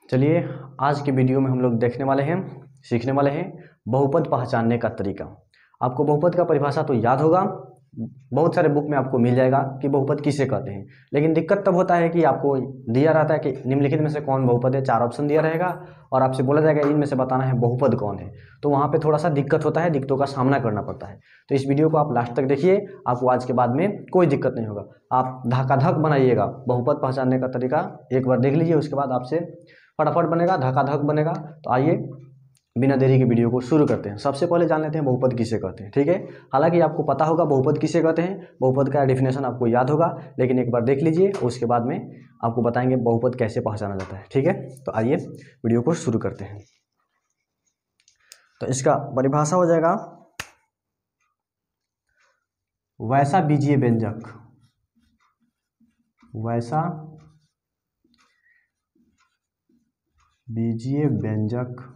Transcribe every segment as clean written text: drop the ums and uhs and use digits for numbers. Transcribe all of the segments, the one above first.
चलिए आज की वीडियो में हम लोग देखने वाले हैं, सीखने वाले हैं बहुपद पहचानने का तरीका। आपको बहुपद का परिभाषा तो याद होगा, बहुत सारे बुक में आपको मिल जाएगा कि बहुपद किसे कहते हैं। लेकिन दिक्कत तब होता है कि आपको दिया रहता है कि निम्नलिखित में से कौन बहुपद है, 4 ऑप्शन दिया रहेगा और आपसे बोला जाएगा इनमें से बताना है बहुपद कौन है। तो वहाँ पे थोड़ा सा दिक्कत होता है, दिक्कतों का सामना करना पड़ता है। तो इस वीडियो को आप लास्ट तक देखिए, आपको आज के बाद में कोई दिक्कत नहीं होगा। आप धकाधक बनाइएगा बहुपद पहचानने का तरीका, एक बार देख लीजिए, उसके बाद आपसे फटाफट बनेगा, धकाधक बनेगा। तो आइए बिना देरी के वीडियो को शुरू करते हैं। सबसे पहले जान लेते हैं बहुपद किसे कहते हैं। ठीक है, हालांकि आपको पता होगा बहुपद किसे कहते हैं, बहुपद का डेफिनेशन आपको याद होगा, लेकिन एक बार देख लीजिए, उसके बाद में आपको बताएंगे बहुपद कैसे पहचाना जाता है। ठीक है, तो आइए वीडियो को शुरू करते हैं। तो इसका परिभाषा हो जाएगा वैसा बीजीय व्यंजक, वैसा बीजीय व्यंजक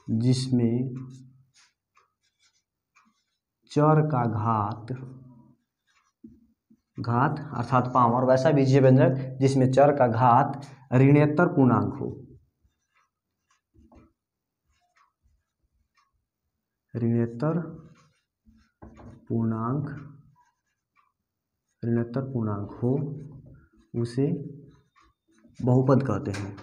जिसमें चर का घात अर्थात पावर, वैसा बीजीय व्यंजक जिसमें चर का घात ऋणोत्तर पूर्णांक हो, ऋणोत्तर पूर्णांक हो, उसे बहुपद कहते हैं।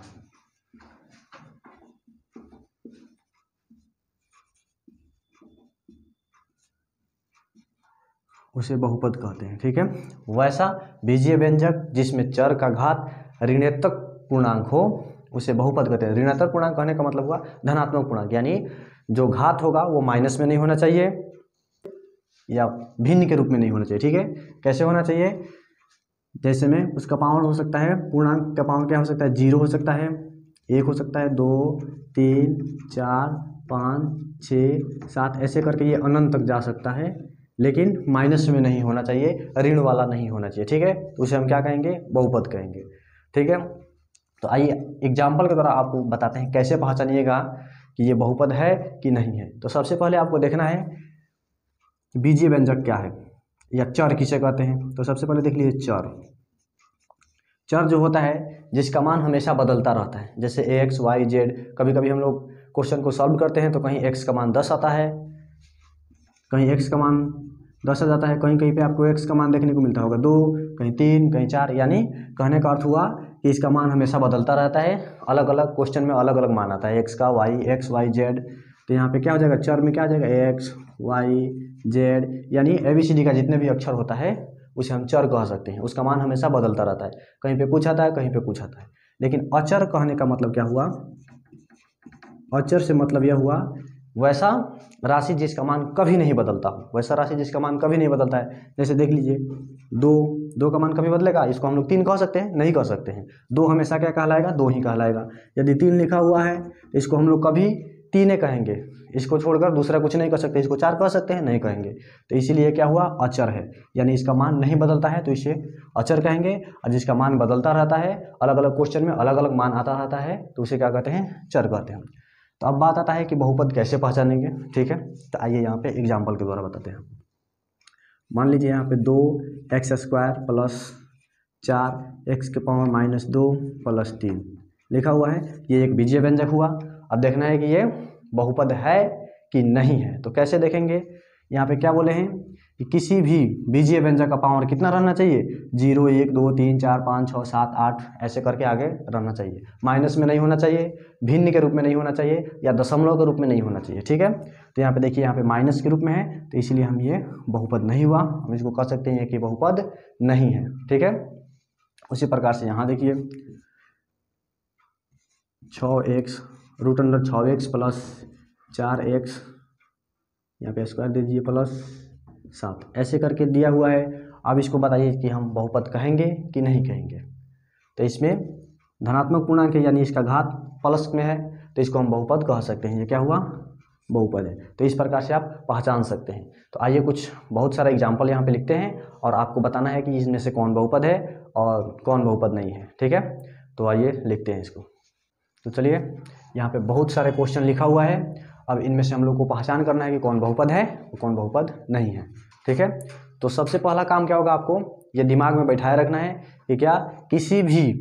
उसे बहुपद कहते हैं। ठीक है, वैसा बीजीय व्यंजक जिसमें चर का घात ऋणोत्तर पूर्णांक हो उसे बहुपद कहते हैं। ऋणोत्तर पूर्णांक कहने का मतलब हुआ धनात्मक पूर्णांक, यानी जो घात होगा वो माइनस में नहीं होना चाहिए या भिन्न के रूप में नहीं होना चाहिए। ठीक है, कैसे होना चाहिए, जैसे में उसका पावर हो सकता है, पूर्णांक का पावर क्या हो सकता है, 0 हो सकता है, 1 हो सकता है, 2, 3, 4, 5, 6, 7, ऐसे करके ये अनंत तक जा सकता है, लेकिन माइनस में नहीं होना चाहिए, ऋण वाला नहीं होना चाहिए। ठीक है, तो उसे हम क्या कहेंगे, बहुपद कहेंगे। ठीक है, तो आइए एग्जाम्पल के द्वारा आपको बताते हैं कैसे पहचानिएगा कि ये बहुपद है कि नहीं है। तो सबसे पहले आपको देखना है बीजीय व्यंजक क्या है या चर किसे कहते हैं। तो सबसे पहले देख लीजिए चर जो होता है जिसका मान हमेशा बदलता रहता है, जैसे एक्स वाई जेड। कभी कभी हम लोग क्वेश्चन को सॉल्व करते हैं तो कहीं एक्स का मान 10 आता है, कहीं एक्स का मान 10 आ जाता है, कहीं कहीं पे आपको एक्स का मान देखने को मिलता होगा 2, कहीं 3, कहीं 4। यानी कहने का अर्थ हुआ कि इसका मान हमेशा बदलता रहता है, अलग अलग क्वेश्चन में अलग अलग मान आता है, एक्स का वाई, एक्स वाई जेड। तो यहाँ पे क्या हो जाएगा, चर में क्या हो जाएगा, एक्स वाई जेड, यानी ABCD का जितने भी अक्षर होता है उसे हम चर कह सकते हैं। उसका मान हमेशा बदलता रहता है, कहीं पे कुछ आता है, कहीं पे कुछ आता है। लेकिन अचर कहने का मतलब क्या हुआ, अचर से मतलब यह हुआ वैसा राशि जिसका मान कभी नहीं बदलता हो, वैसा राशि जिसका मान कभी नहीं बदलता है। जैसे देख लीजिए 2 का मान कभी बदलेगा, इसको हम लोग 3 कह सकते हैं, नहीं कह सकते हैं। 2 हमेशा क्या कहलाएगा, 2 ही कहलाएगा। यदि 3 लिखा हुआ है तो इसको हम लोग कभी 3 कहेंगे, इसको छोड़कर दूसरा कुछ नहीं कह सकते। इसको 4 कह सकते हैं, नहीं कहेंगे। तो इसीलिए क्या हुआ, अचर है, यानी इसका मान नहीं बदलता है तो इसे अचर कहेंगे। और जिसका मान बदलता रहता है, अलग अलग क्वेश्चन में अलग अलग मान आता रहता है, तो उसे क्या कहते हैं, चर कहते हैं। तो अब बात आता है कि बहुपद कैसे पहचानेंगे। ठीक है, तो आइए यहाँ पे एग्जाम्पल के द्वारा बताते हैं। मान लीजिए यहाँ पे 2x² प्लस 4x⁻−2 प्लस 3 लिखा हुआ है, ये एक बीजीय व्यंजक हुआ। अब देखना है कि ये बहुपद है कि नहीं है। तो कैसे देखेंगे, यहाँ पे क्या बोले हैं कि किसी भी बीजीय व्यंजक का पावर कितना रहना चाहिए, 0, 1, 2, 3, 4, 5, 6, 7, 8 ऐसे करके आगे रहना चाहिए। माइनस में नहीं होना चाहिए, भिन्न के रूप में नहीं होना चाहिए, या दशमलव के रूप में नहीं होना चाहिए। ठीक है, तो यहाँ पे देखिए, यहाँ पे माइनस के रूप में है, तो इसलिए हम ये बहुपद नहीं हुआ, हम इसको कह सकते हैं कि बहुपद नहीं है। ठीक है, उसी प्रकार से यहाँ देखिए 6x √6x प्लस 4x, यहाँ पे स्क्वायर दे दीजिए, प्लस 7 ऐसे करके दिया हुआ है। अब इसको बताइए कि हम बहुपद कहेंगे कि नहीं कहेंगे। तो इसमें धनात्मक पूर्णांक है, यानी इसका घात प्लस में है, तो इसको हम बहुपद कह सकते हैं। ये क्या हुआ, बहुपद है। तो इस प्रकार से आप पहचान सकते हैं। तो आइए कुछ बहुत सारा एग्जाम्पल यहाँ पे लिखते हैं और आपको बताना है कि इसमें से कौन बहुपद है और कौन बहुपद नहीं है। ठीक है, तो आइए लिखते हैं इसको। तो चलिए, यहाँ पे बहुत सारे क्वेश्चन लिखा हुआ है। अब इनमें से हम लोग को पहचान करना है कि कौन बहुपद है और कौन बहुपद नहीं है। ठीक है, तो सबसे पहला काम क्या होगा, आपको ये दिमाग में बैठाए रखना है कि क्या, किसी भी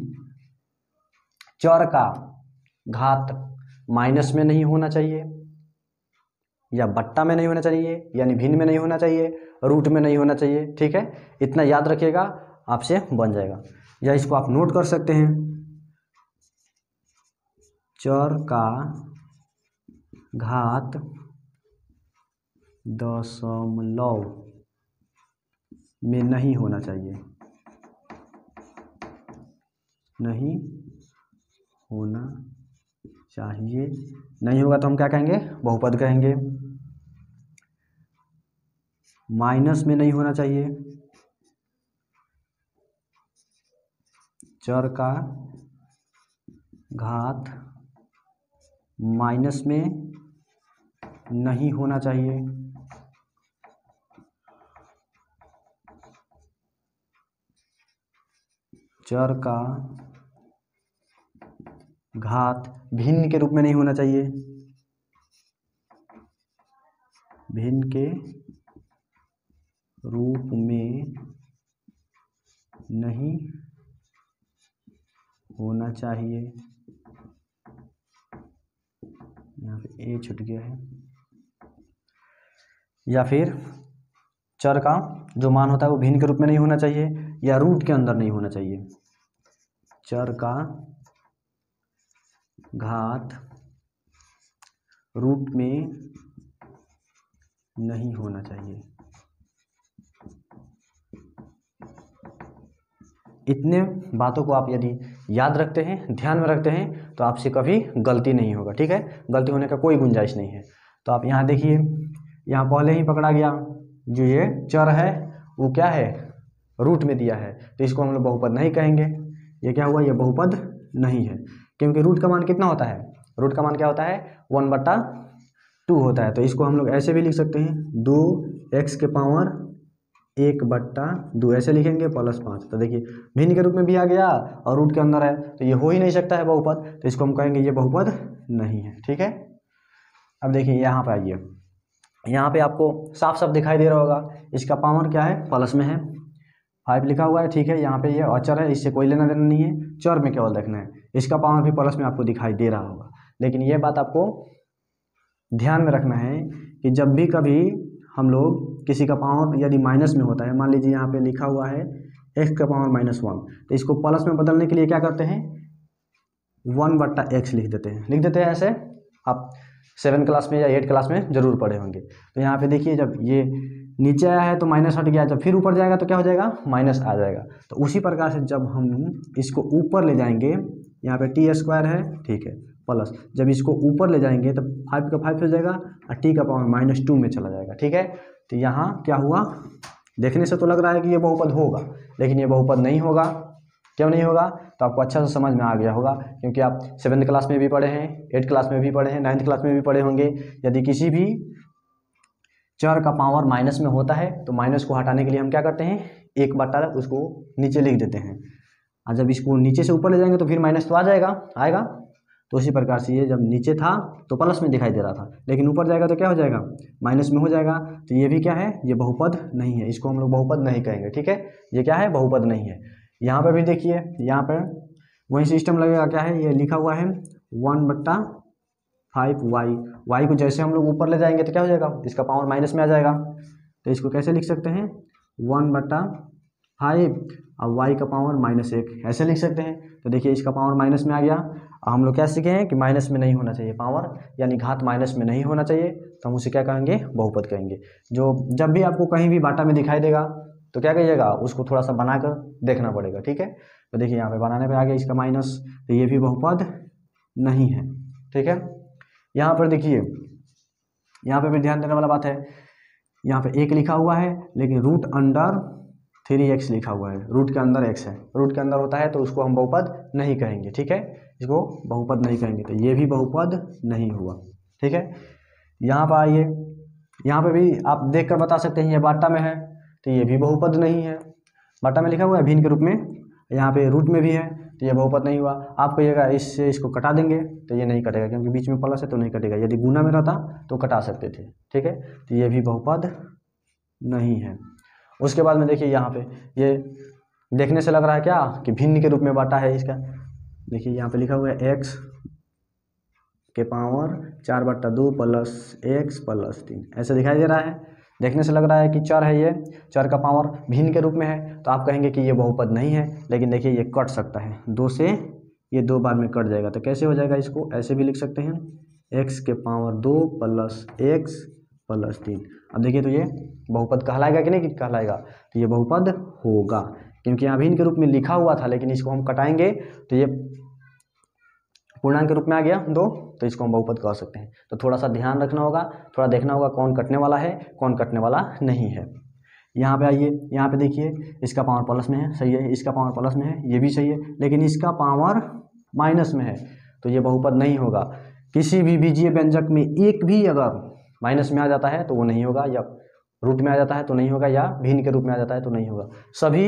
चर का घात माइनस में नहीं होना चाहिए, या बट्टा में नहीं होना चाहिए, यानी भिन्न में नहीं होना चाहिए, रूट में नहीं होना चाहिए। ठीक है, इतना याद रखिएगा, आपसे बन जाएगा। या इसको आप नोट कर सकते हैं, चर का घात दशमलव में नहीं होना चाहिए, नहीं होना चाहिए। नहीं होगा तो हम क्या कहेंगे, बहुपद कहेंगे। माइनस में नहीं होना चाहिए, चर का घात माइनस में नहीं होना चाहिए, चर का घात भिन्न के रूप में नहीं होना चाहिए, भिन्न के रूप में नहीं होना चाहिए। यहाँ पे ए छूट गया है। या फिर चर का जो मान होता है वो भिन्न के रूप में नहीं होना चाहिए, या रूट के अंदर नहीं होना चाहिए। चर का घात रूट में नहीं होना चाहिए। इतने बातों को आप यदि याद रखते हैं, ध्यान में रखते हैं, तो आपसे कभी गलती नहीं होगा। ठीक है, गलती होने का कोई गुंजाइश नहीं है। तो आप यहाँ देखिए, यहाँ पहले ही पकड़ा गया, जो ये चर है वो क्या है, रूट में दिया है, तो इसको हम लोग बहुपद नहीं कहेंगे। ये क्या हुआ, ये बहुपद नहीं है, क्योंकि रूट का मान कितना होता है, रूट का मान क्या होता है, 1/2 होता है। तो इसको हम लोग ऐसे भी लिख सकते हैं, 2x के पावर 1/2 ऐसे लिखेंगे, +5। तो देखिए भिन्न के रूप में भी आ गया और रूट के अंदर है, तो ये हो ही नहीं सकता है बहुपद, तो इसको हम कहेंगे ये बहुपद नहीं है। ठीक है, अब देखिए यहाँ पे आइए, यहाँ पे आपको साफ साफ दिखाई दे रहा होगा, इसका पावर क्या है, प्लस में है, 5 लिखा हुआ है। ठीक है, यहाँ पे ये अचर है, इससे कोई लेना देना नहीं है, चर में केवल देखना है। इसका पावर भी प्लस में आपको दिखाई दे रहा होगा, लेकिन ये बात आपको ध्यान में रखना है कि जब भी कभी हम लोग किसी का पावर यदि माइनस में होता है, मान लीजिए यहाँ पे लिखा हुआ है x का पावर -1, तो इसको प्लस में बदलने के लिए क्या करते हैं, 1/x लिख देते हैं ऐसे। आप 7 क्लास में या 8 क्लास में जरूर पढ़े होंगे। तो यहाँ पे देखिए, जब ये नीचे आया है तो माइनस हट गया, जब फिर ऊपर जाएगा तो क्या हो जाएगा, माइनस आ जाएगा। तो उसी प्रकार से जब हम इसको ऊपर ले जाएंगे, यहाँ पे t² है, ठीक है, प्लस जब इसको ऊपर ले जाएंगे तो 5 का 5 हो जाएगा और t का पावर -2 में चला जाएगा। ठीक है, तो यहाँ क्या हुआ, देखने से तो लग रहा है कि ये बहुपद होगा, लेकिन ये बहुपद नहीं होगा। क्यों नहीं होगा, तो आपको अच्छा से समझ में आ गया होगा, क्योंकि आप 7th क्लास में भी पढ़े हैं, 8th क्लास में भी पढ़े हैं, 9th क्लास में भी पढ़े होंगे। यदि किसी भी चर का पावर माइनस में होता है तो माइनस को हटाने के लिए हम क्या करते हैं, 1/, उसको नीचे लिख देते हैं, और जब इसको नीचे से ऊपर ले जाएंगे तो फिर माइनस तो आएगा। तो उसी प्रकार से ये जब नीचे था तो प्लस में दिखाई दे रहा था, लेकिन ऊपर जाएगा तो क्या हो जाएगा, माइनस में हो जाएगा। तो ये भी क्या है, ये बहुपद नहीं है, इसको हम लोग बहुपद नहीं कहेंगे। ठीक है, ये क्या है, बहुपद नहीं है। यहाँ पे भी देखिए, यहाँ पे वही सिस्टम लगेगा, क्या है, ये लिखा हुआ है 1/5y, y को जैसे हम लोग ऊपर ले जाएंगे तो क्या हो जाएगा, इसका पावर माइनस में आ जाएगा। तो इसको कैसे लिख सकते हैं, 1/5 और y का पावर -1 ऐसे लिख सकते हैं। तो देखिए इसका पावर माइनस में आ गया, और हम लोग क्या सीखे हैं कि माइनस में नहीं होना चाहिए पावर, यानी घात माइनस में नहीं होना चाहिए, तो हम उसे क्या कहेंगे, बहुपद कहेंगे। जो जब भी आपको कहीं भी बाटा में दिखाई देगा तो क्या कहिएगा, उसको थोड़ा सा बनाकर देखना पड़ेगा। ठीक है, तो देखिए यहाँ पे बनाने पे आ गया इसका माइनस, तो ये भी बहुपद नहीं है। ठीक है, यहाँ पर देखिए, यहाँ पे भी ध्यान देने वाला बात है, यहाँ पे 1 लिखा हुआ है, लेकिन √3x लिखा हुआ है, रूट के अंदर x है, रूट के अंदर होता है तो उसको हम बहुपद नहीं कहेंगे। ठीक है, इसको बहुपद नहीं कहेंगे, तो ये भी बहुपद नहीं हुआ। ठीक है, यहाँ पर आइए, यहाँ पे भी आप देखकर बता सकते हैं, ये बाटा में है तो ये भी बहुपद नहीं है, बाटा में लिखा हुआ है भिन्न के रूप में, यहाँ पे रूट में भी है, तो ये बहुपद नहीं हुआ। आप कहिएगा इससे इसको कटा देंगे, तो ये नहीं कटेगा, क्योंकि बीच में प्लस है तो नहीं कटेगा। यदि गुना में रहता तो कटा सकते थे। ठीक है, तो ये भी बहुपद नहीं है। उसके बाद में देखिए यहाँ पे ये देखने से लग रहा है क्या कि भिन्न के रूप में बांटा है इसका। देखिए यहाँ पे लिखा हुआ है x के पावर 4/2 प्लस x प्लस 3, ऐसे दिखाई दे रहा है। देखने से लग रहा है कि चर है, ये चर का पावर भिन्न के रूप में है, तो आप कहेंगे कि ये बहुपद नहीं है। लेकिन देखिए ये कट सकता है, 2 से ये 2 बार में कट जाएगा, तो कैसे हो जाएगा, इसको ऐसे भी लिख सकते हैं x के पावर 2 प्लस x प्लस 3। अब देखिए तो ये बहुपद कहलाएगा कि नहीं कहलाएगा, तो ये बहुपद होगा, क्योंकि यहाँ भिन्न के रूप में लिखा हुआ था, लेकिन इसको हम कटाएंगे तो ये पूर्णांक के रूप में आ गया 2, तो इसको हम बहुपद कह सकते हैं। तो थोड़ा सा ध्यान रखना होगा, थोड़ा देखना होगा कौन कटने वाला है कौन कटने वाला नहीं है। यहाँ पे आइए, यहाँ पे देखिए इसका पावर प्लस में है, सही है, इसका पावर प्लस में है, ये भी सही है, लेकिन इसका पावर माइनस में है, तो ये बहुपद नहीं होगा। किसी भी बीजीय व्यंजक में एक भी अगर माइनस में आ जाता है तो वो नहीं होगा, या रूट में आ जाता है तो नहीं होगा, या भिन्न के रूप में आ जाता है तो नहीं होगा। सभी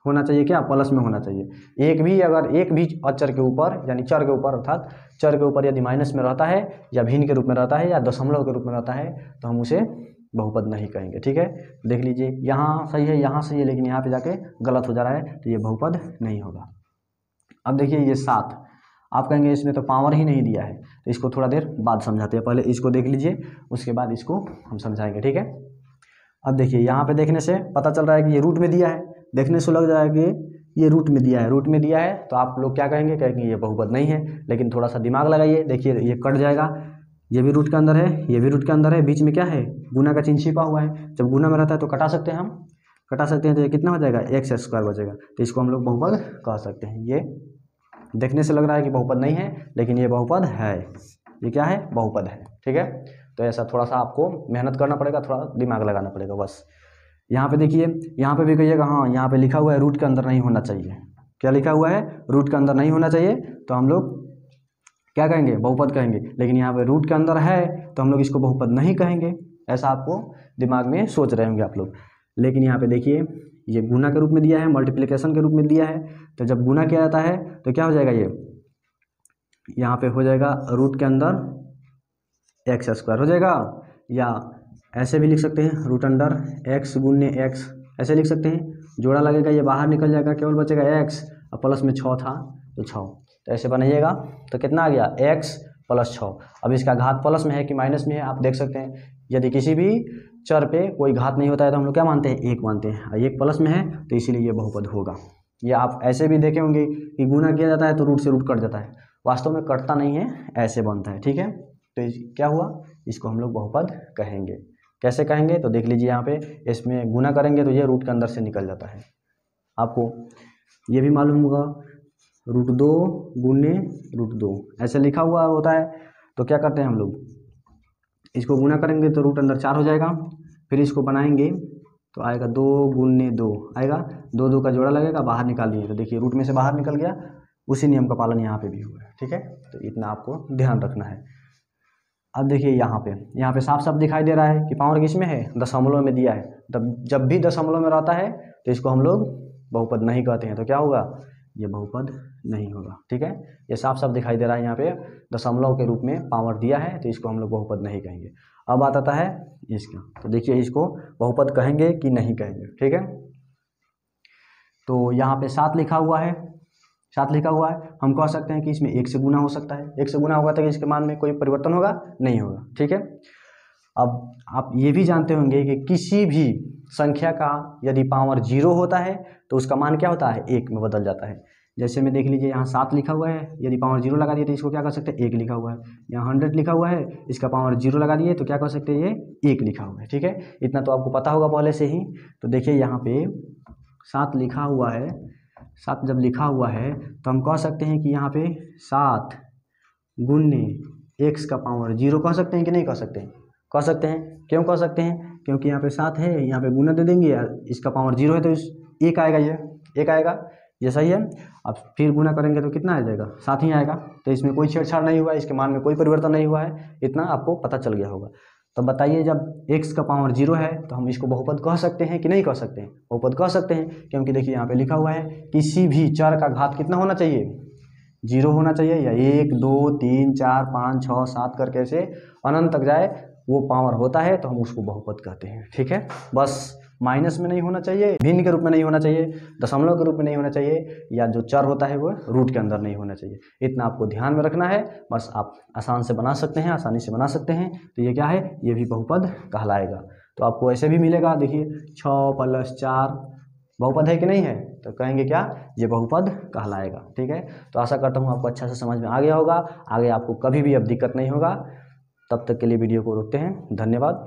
होना चाहिए क्या, प्लस में होना चाहिए। एक भी अगर एक भी अचर के ऊपर यानी चर के ऊपर अर्थात चर के ऊपर यदि माइनस में रहता है या भिन्न के रूप में रहता है या दशमलव के रूप में रहता है तो हम उसे बहुपद नहीं कहेंगे। ठीक है, देख लीजिए यहाँ सही है, यहाँ सही है, लेकिन यहाँ पे जाके गलत हो जा रहा है, तो ये बहुपद नहीं होगा। अब देखिए ये 7, आप कहेंगे इसमें तो पावर ही नहीं दिया है, तो इसको थोड़ा देर बाद समझाते हैं, पहले इसको देख लीजिए, उसके बाद इसको हम समझाएंगे। ठीक है, अब देखिए यहाँ पे देखने से पता चल रहा है कि ये रूट में दिया है, देखने से लग जाएगा कि ये रूट में दिया है, रूट में दिया है, तो आप लोग क्या कहेंगे, कहेंगे ये बहुपद नहीं है। लेकिन थोड़ा सा दिमाग लगाइए, देखिए ये कट जाएगा, ये भी रूट के अंदर है, ये भी रूट के अंदर है, बीच में क्या है, गुना का चिन्ह छिपा हुआ है। जब गुना में रहता है तो कटा सकते हैं, हम कटा सकते हैं, तो ये कितना हो जाएगा, x² बचेगा, तो इसको हम लोग बहुपद कह सकते हैं। ये देखने से लग रहा है कि बहुपद नहीं है, लेकिन ये बहुपद है, ये क्या है, बहुपद है। ठीक है, तो ऐसा थोड़ा सा आपको मेहनत करना पड़ेगा, थोड़ा दिमाग लगाना पड़ेगा बस। यहाँ पे देखिए, यहाँ पे भी कहिएगा हाँ, यहाँ पे लिखा हुआ है रूट के अंदर नहीं होना चाहिए, क्या लिखा हुआ है, रूट के अंदर नहीं होना चाहिए, तो हम लोग क्या कहेंगे, बहुपद कहेंगे। लेकिन यहाँ पे रूट के अंदर है तो हम लोग इसको बहुपद नहीं कहेंगे, ऐसा आपको दिमाग में सोच रहे होंगे आप लोग। लेकिन यहाँ पे देखिए ये गुना के रूप में दिया है, मल्टीप्लिकेशन के रूप में दिया है, तो जब गुना किया जाता है तो क्या हो जाएगा, ये यहाँ पे हो जाएगा रूट के अंदर x² हो जाएगा, या ऐसे भी लिख सकते हैं रूट अंडर x गुने x, ऐसे लिख सकते हैं, जोड़ा लगेगा, ये बाहर निकल जाएगा, केवल बचेगा x, और प्लस में 6 था तो 6, तो ऐसे बनाइएगा, तो कितना आ गया, x प्लस 6। अब इसका घात प्लस में है कि माइनस में है, आप देख सकते हैं, यदि किसी भी चर पे कोई घात नहीं होता है तो हम लोग क्या मानते हैं, 1 मानते हैं, और 1 प्लस में है तो इसीलिए ये बहुपद होगा। ये आप ऐसे भी देखे होंगे कि गुना किया जाता है तो रूट से रूट कट जाता है, वास्तव में कटता नहीं है, ऐसे बनता है। ठीक है, तो क्या हुआ, इसको हम लोग बहुपद कहेंगे। कैसे कहेंगे, तो देख लीजिए यहाँ पे, इसमें गुना करेंगे तो ये रूट के अंदर से निकल जाता है, आपको ये भी मालूम होगा, √2 गुने √2 ऐसे लिखा हुआ होता है। तो क्या करते हैं हम लोग, इसको गुना करेंगे तो रूट अंदर 4 हो जाएगा, फिर इसको बनाएंगे तो आएगा 2 गुने 2 आएगा, 2 2 का जोड़ा लगेगा, बाहर निकाल दिए, तो देखिए रूट में से बाहर निकल गया, उसी नियम का पालन यहाँ पे भी हुआ है। ठीक है, तो इतना आपको ध्यान रखना है। अब देखिए यहाँ पे साफ साफ दिखाई दे रहा है कि पावर किस में है, दशमलव में दिया है। तब जब भी दशमलव में रहता है तो इसको हम लोग बहुपद नहीं कहते हैं, तो क्या होगा, ये बहुपद नहीं होगा। ठीक है, ये साफ साफ दिखाई दे रहा है, यहाँ पे दशमलव के रूप में पावर दिया है, तो इसको हम लोग बहुपद नहीं कहेंगे। अब बात आता है इसका, तो देखिए इसको बहुपद कहेंगे कि नहीं कहेंगे। ठीक है, तो यहाँ पे 7 लिखा हुआ है, 7 लिखा हुआ है, हम कह सकते हैं कि इसमें 1 से गुना हो सकता है, 1 से गुना होगा तो इसके मान में कोई परिवर्तन होगा, नहीं होगा। ठीक है, अब आप ये भी जानते होंगे कि किसी भी संख्या का यदि पावर 0 होता है तो उसका मान क्या होता है, 1 में बदल जाता है। जैसे में देख लीजिए यहाँ 7 लिखा हुआ है, यदि पावर 0 लगा दिए तो इसको क्या कर सकते हैं, 1 लिखा हुआ है। यहाँ 100 लिखा हुआ है, इसका पावर 0 लगा दिए तो क्या कर सकते हैं, ये 1 लिखा हुआ है। ठीक है, इतना तो आपको पता होगा पहले से ही। तो देखिए यहाँ पे 7 लिखा हुआ है, 7 जब लिखा हुआ है तो हम कह सकते हैं कि यहाँ पे 7 गुने x का पावर 0 कह सकते हैं कि नहीं कह सकते हैं, कह सकते हैं। क्यों कह सकते हैं, क्योंकि यहाँ पे 7 है, यहाँ पे गुना दे देंगे, इसका पावर 0 है तो 1 आएगा, ये 1 आएगा, ये सही है। अब फिर गुना करेंगे तो कितना आ जाएगा, 7 ही आएगा, तो इसमें कोई छेड़छाड़ नहीं हुआ है, इसके मान में कोई परिवर्तन नहीं हुआ है, इतना आपको पता चल गया होगा। तो बताइए जब x का पावर 0 है तो हम इसको बहुपद कह सकते हैं कि नहीं कह सकते हैं, बहुपद कह सकते हैं, क्योंकि देखिए यहाँ पे लिखा हुआ है किसी भी चर का घात कितना होना चाहिए, 0 होना चाहिए, या 1 2 3 4 5 6 7 करके से अनंत तक जाए वो पावर होता है तो हम उसको बहुपद कहते हैं। ठीक है, बस माइनस में नहीं होना चाहिए, भिन्न के रूप में नहीं होना चाहिए, दशमलव के रूप में नहीं होना चाहिए, या जो चर होता है वो रूट के अंदर नहीं होना चाहिए। इतना आपको ध्यान में रखना है, बस आप आसानी से बना सकते हैं। तो ये क्या है, ये भी बहुपद कहलाएगा। तो आपको ऐसे भी मिलेगा, देखिए 6 + 4 बहुपद है कि नहीं है, तो कहेंगे क्या, ये बहुपद कहलाएगा। ठीक है, तो आशा करता हूँ आपको अच्छा से समझ में आ गया होगा। आगे आपको कभी भी अब दिक्कत नहीं होगा। तब तक के लिए वीडियो को रोकते हैं। धन्यवाद।